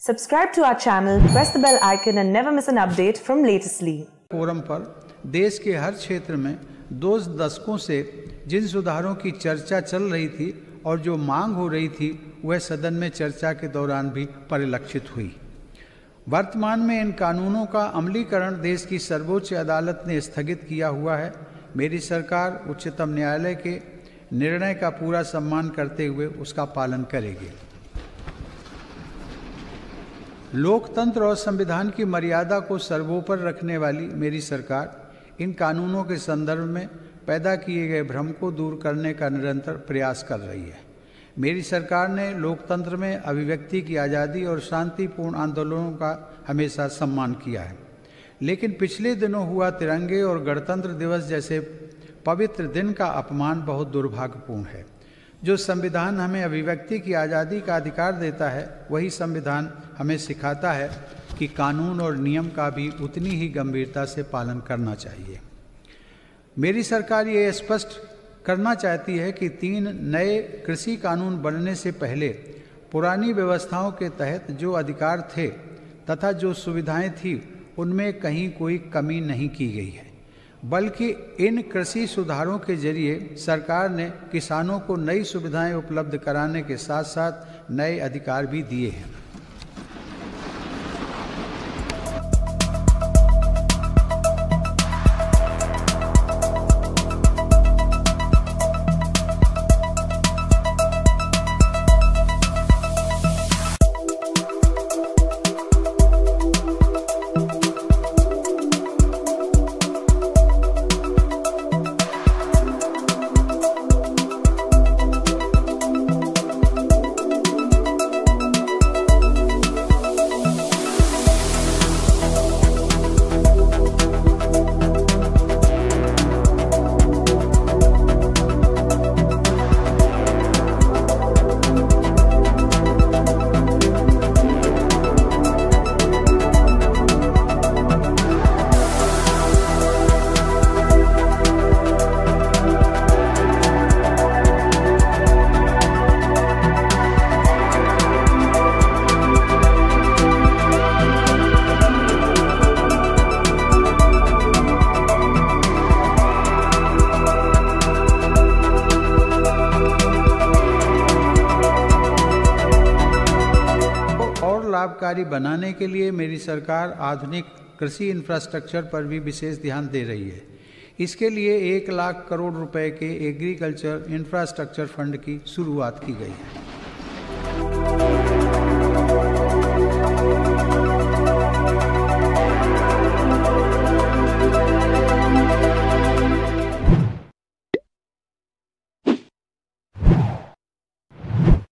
Subscribe to our channel, press the bell icon and never miss an update from Latestly. Forum पर देश के हर क्षेत्र में 2 दशकों से जिन सुधारों की चर्चा चल रही थी और जो मांग हो रही थी वह सदन में चर्चा के दौरान भी परिलक्षित हुई। वर्तमान में इन कानूनों का अमलीकरण देश की सर्वोच्च अदालत ने स्थगित किया हुआ है। मेरी सरकार उच्चतम न्यायालय के निर्णय का पूरा सम्मान करते हुए उसका पालन करेगी। लोकतंत्र और संविधान की मर्यादा को सर्वोपरि रखने वाली मेरी सरकार इन कानूनों के संदर्भ में पैदा किए गए भ्रम को दूर करने का निरंतर प्रयास कर रही है। मेरी सरकार ने लोकतंत्र में अभिव्यक्ति की आज़ादी और शांतिपूर्ण आंदोलनों का हमेशा सम्मान किया है, लेकिन पिछले दिनों हुआ तिरंगे और गणतंत्र दिवस जैसे पवित्र दिन का अपमान बहुत दुर्भाग्यपूर्ण है। जो संविधान हमें अभिव्यक्ति की आज़ादी का अधिकार देता है, वही संविधान हमें सिखाता है कि कानून और नियम का भी उतनी ही गंभीरता से पालन करना चाहिए। मेरी सरकार ये स्पष्ट करना चाहती है कि 3 नए कृषि कानून बनने से पहले पुरानी व्यवस्थाओं के तहत जो अधिकार थे तथा जो सुविधाएं थी उनमें कहीं कोई कमी नहीं की गई है, बल्कि इन कृषि सुधारों के जरिए सरकार ने किसानों को नई सुविधाएं उपलब्ध कराने के साथ साथ नए अधिकार भी दिए हैं। लाभकारी बनाने के लिए मेरी सरकार आधुनिक कृषि इंफ्रास्ट्रक्चर पर भी विशेष ध्यान दे रही है। इसके लिए 1 लाख करोड़ रुपए के एग्रीकल्चर इंफ्रास्ट्रक्चर फंड की शुरुआत की गई है।